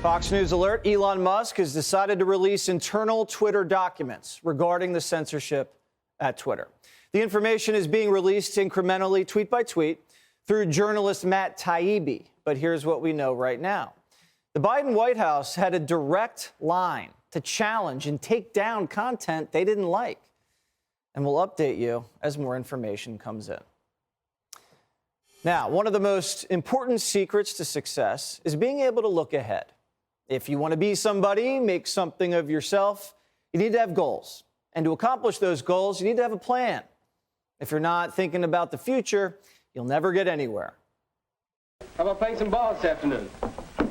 Fox News alert, Elon Musk has decided to release internal Twitter documents regarding the censorship at Twitter. The information is being released incrementally, tweet by tweet, through journalist Matt Taibbi. But here's what we know right now. The Biden White House had a direct line to challenge and take down content they didn't like. And we'll update you as more information comes in. Now, one of the most important secrets to success is being able to look ahead. If you want to be somebody, make something of yourself, you need to have goals. And to accomplish those goals, you need to have a plan. If you're not thinking about the future, you'll never get anywhere. How about playing some ball this afternoon?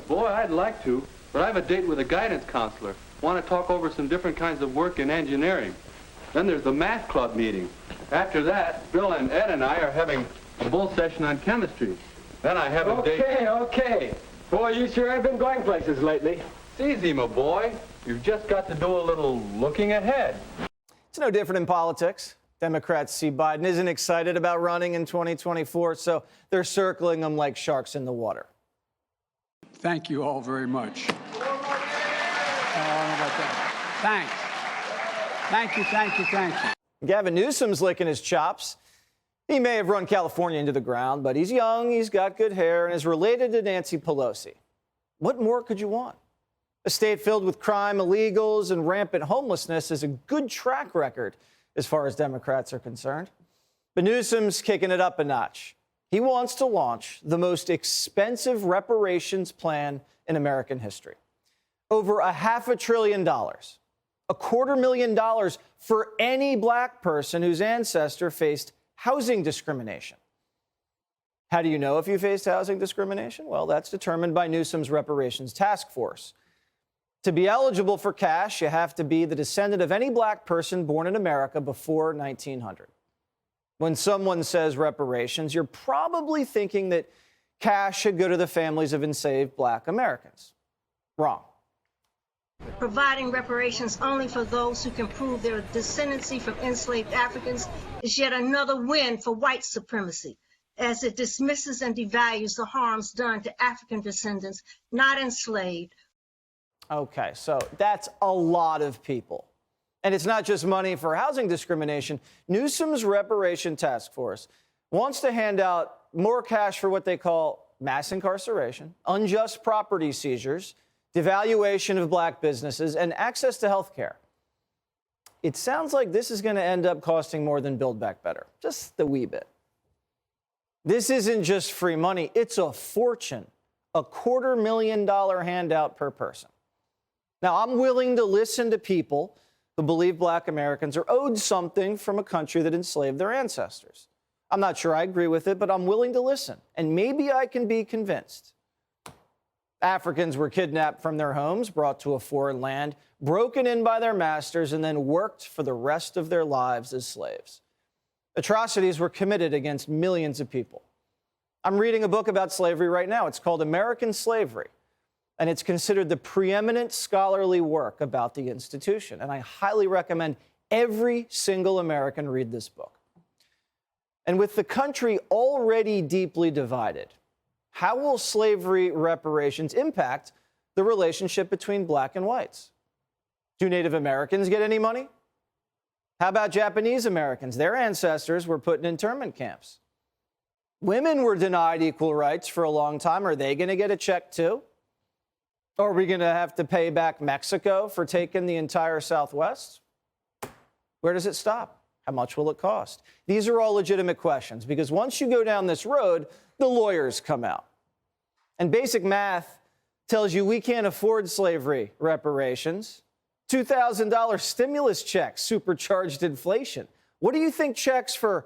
Boy, I'd like to, but I have a date with a guidance counselor. Want to talk over some different kinds of work in engineering. Then there's the math club meeting. After that, Bill and Ed and I are having a bull session on chemistry. Then I have a date... Okay. Boy, you sure have been going places lately. It's easy, my boy. You've just got to do a little looking ahead. It's no different in politics. Democrats see Biden isn't excited about running in 2024, so they're circling him like sharks in the water. Thank you all very much. Thanks. Thank you. Gavin Newsom's licking his chops. He may have run California into the ground, but he's young, he's got good hair, and is related to Nancy Pelosi. What more could you want? A state filled with crime, illegals, and rampant homelessness is a good track record as far as Democrats are concerned. But Newsom's kicking it up a notch. He wants to launch the most expensive reparations plan in American history. Over $500 billion, $250,000 for any black person whose ancestor faced housing discrimination. How do you know if you faced housing discrimination? Well, that's determined by Newsom's reparations task force. To be eligible for cash, you have to be the descendant of any black person born in America before 1900. When someone says reparations, you're probably thinking that cash should go to the families of enslaved black Americans. Wrong. Providing reparations only for those who can prove their descendancy from enslaved Africans is yet another win for white supremacy, as it dismisses and devalues the harms done to African descendants not enslaved. Okay, so that's a lot of people. And it's not just money for housing discrimination. Newsom's reparation task force wants to hand out more cash for what they call mass incarceration, unjust property seizures, devaluation of black businesses, and access to health care. It sounds like this is going to end up costing more than Build Back Better, just a wee bit. This isn't just free money, it's a fortune, $250,000 handout per person. Now, I'm willing to listen to people who believe black Americans are owed something from a country that enslaved their ancestors. I'm not sure I agree with it, but I'm willing to listen, and maybe I can be convinced. Africans were kidnapped from their homes, brought to a foreign land, broken in by their masters, and then worked for the rest of their lives as slaves. Atrocities were committed against millions of people. I'm reading a book about slavery right now. It's called American Slavery, and it's considered the preeminent scholarly work about the institution. And I highly recommend every single American read this book. And with the country already deeply divided, how will slavery reparations impact the relationship between black and whites? Do Native Americans get any money? How about Japanese Americans? Their ancestors were put in internment camps. Women were denied equal rights for a long time. Are they going to get a check too? Or are we going to have to pay back Mexico for taking the entire Southwest? Where does it stop? How much will it cost? These are all legitimate questions, because once you go down this road, the lawyers come out. And basic math tells you we can't afford slavery reparations. $2,000 stimulus checks supercharged inflation. What do you think checks for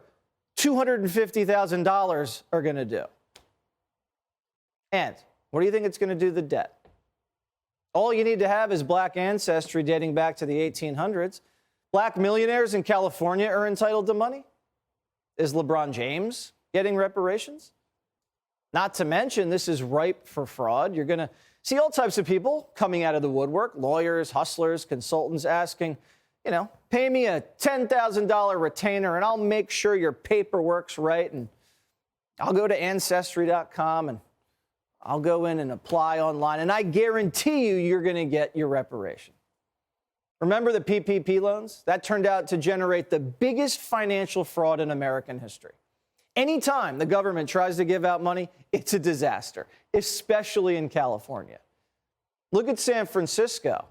$250,000 are going to do? And what do you think it's going to do to the debt? All you need to have is black ancestry dating back to the 1800s. Black millionaires in California are entitled to money. Is LeBron James getting reparations? Not to mention, this is ripe for fraud. You're going to see all types of people coming out of the woodwork, lawyers, hustlers, consultants asking, pay me a $10,000 retainer and I'll make sure your paperwork's right. And I'll go to Ancestry.com and I'll go in and apply online, and I guarantee you're going to get your reparation. Remember the PPP loans? That turned out to generate the biggest financial fraud in American history. Anytime the government tries to give out money, it's a disaster, especially in California. Look at San Francisco.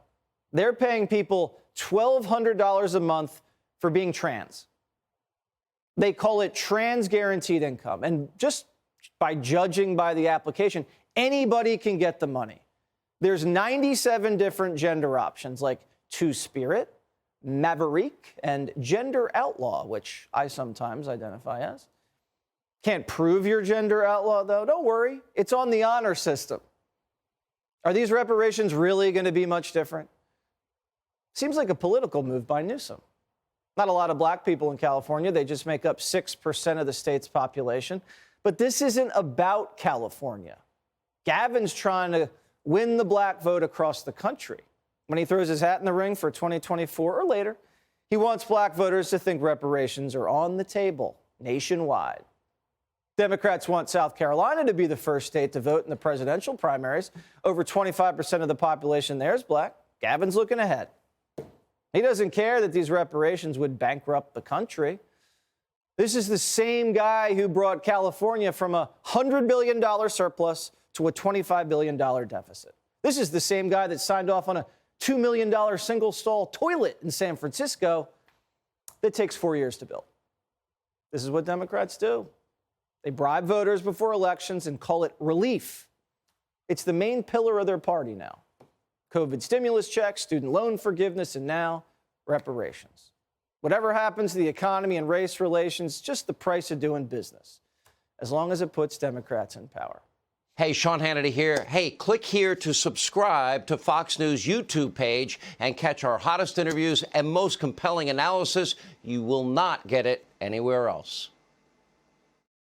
They're paying people $1,200 a month for being trans. They call it trans guaranteed income. And just by judging by the application, anybody can get the money. There's 97 different gender options like Two-Spirit, Maverick, and Gender Outlaw, which I sometimes identify as. Can't prove your gender outlaw, though. Don't worry. It's on the honor system. Are these reparations really going to be much different? Seems like a political move by Newsom. Not a lot of black people in California. They just make up 6% of the state's population. But this isn't about California. Gavin's trying to win the black vote across the country. When he throws his hat in the ring for 2024 or later, he wants black voters to think reparations are on the table nationwide. Democrats want South Carolina to be the first state to vote in the presidential primaries. Over 25% of the population there is black. Gavin's looking ahead. He doesn't care that these reparations would bankrupt the country. This is the same guy who brought California from a $100 billion surplus to a $25 billion deficit. This is the same guy that signed off on a $2 million single-stall toilet in San Francisco that takes 4 years to build. This is what Democrats do. They bribe voters before elections and call it relief. It's the main pillar of their party now. COVID stimulus checks, student loan forgiveness, and now reparations. Whatever happens to the economy and race relations, just the price of doing business, as long as it puts Democrats in power. Hey, Sean Hannity here. Hey, click here to subscribe to Fox News YouTube page and catch our hottest interviews and most compelling analysis. You will not get it anywhere else.